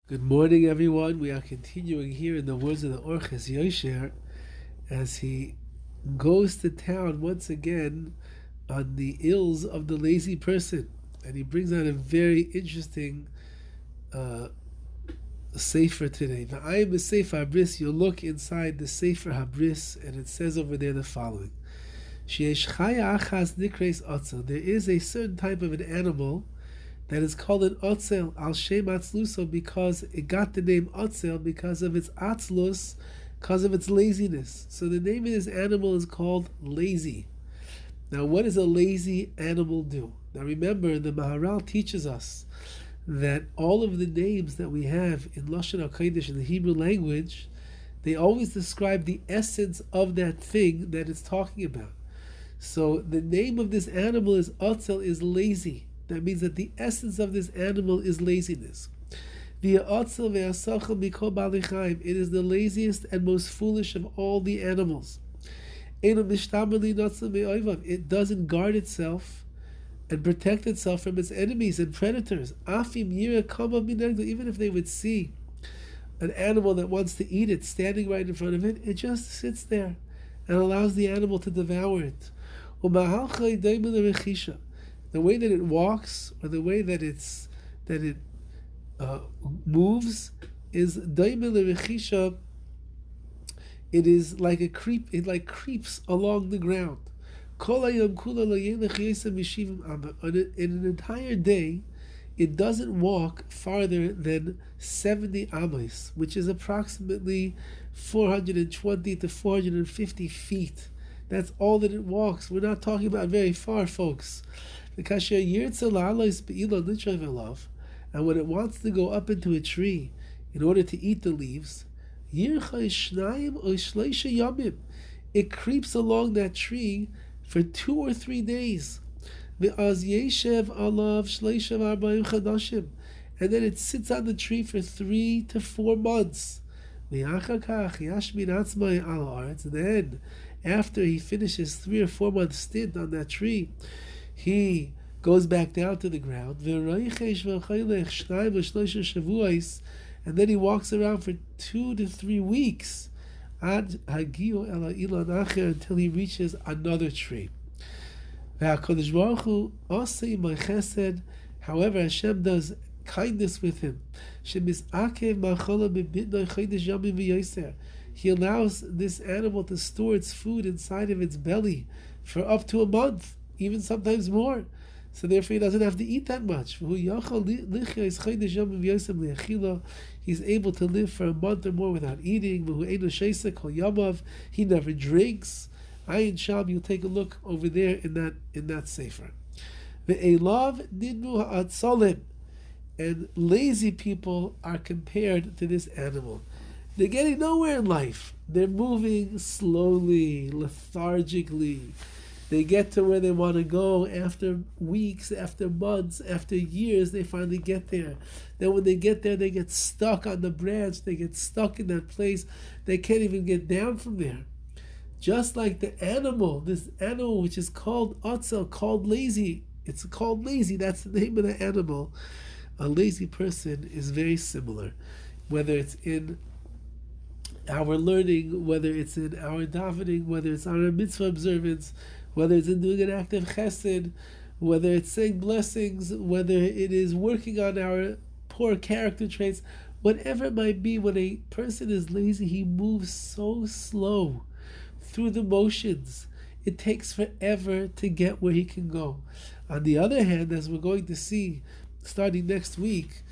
Good morning, everyone. We are continuing here in the words of the Orches Yosher as he goes to town once again on the ills of the lazy person. And he brings out a very interesting uh, Sefer today. I am a Sefer Habris. You'll look inside the Sefer Habris, and it says over there the following. There is a certain type of an animal that is called an otzel al shem atzluso because it got the name otzel because of its atzlus, because of its laziness. So the name of this animal is called lazy. Now, what does a lazy animal do? Now, remember, the Maharal teaches us that all of the names that we have in Lashon HaKodesh, in the Hebrew language, they always describe the essence of that thing that it's talking about. So the name of this animal is otzel, is lazy. That means that the essence of this animal is laziness. It is the laziest and most foolish of all the animals. It doesn't guard itself and protect itself from its enemies and predators. Even if they would see an animal that wants to eat it standing right in front of it, it just sits there and allows the animal to devour it. The way that it walks, or the way that it moves, is daimel rechisha. It is like a creep. It like creeps along the ground. In an entire day, it doesn't walk farther than 70 amos, which is approximately 420 to 450 feet. That's all that it walks. We're not talking about very far, folks. And when it wants to go up into a tree in order to eat the leaves, it creeps along that tree for 2 or 3 days. And then it sits on the tree for 3 to 4 months. And then, after he finishes 3 or 4 months stint on that tree, he goes back down to the ground, and then he walks around for 2 to 3 weeks until he reaches another tree. However, Hashem does kindness with him. He allows this animal to store its food inside of its belly for up to a month, even sometimes more. So therefore he doesn't have to eat that much. He's able to live for a month or more without eating. He never drinks. Ayin Sham, you'll take a look over there in that sefer. And lazy people are compared to this animal. They're getting nowhere in life. They're moving slowly, lethargically. They get to where they want to go after weeks, after months, after years, they finally get there. Then when they get there, they get stuck on the branch. They get stuck in that place. They can't even get down from there. Just like the animal, this animal which is called otzel, called lazy. It's called lazy. That's the name of the animal. A lazy person is very similar. Whether it's in our learning, whether it's in our davening, whether it's on our mitzvah observance, whether it's in doing an act of chesed, whether it's saying blessings, whether it is working on our poor character traits, whatever it might be, when a person is lazy, he moves so slow through the motions. It takes forever to get where he can go. On the other hand, as we're going to see starting next week,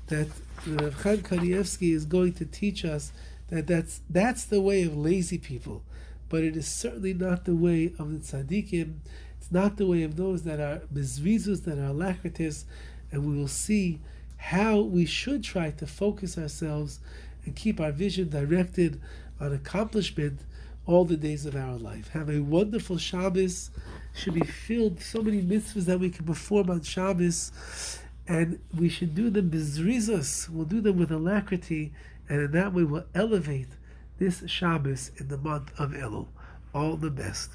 that Rav Chaim Kanievsky is going to teach us that's the way of lazy people. But it is certainly not the way of the tzaddikim. It's not the way of those that are bezrizus, that are alacritus, and we will see how we should try to focus ourselves and keep our vision directed on accomplishment all the days of our life. Have a wonderful Shabbos. Should be filled so many mitzvahs that we can perform on Shabbos, and we should do them bezrizus. We'll do them with alacrity, and in that way we'll elevate this Shabbos in the month of Elul. All the best.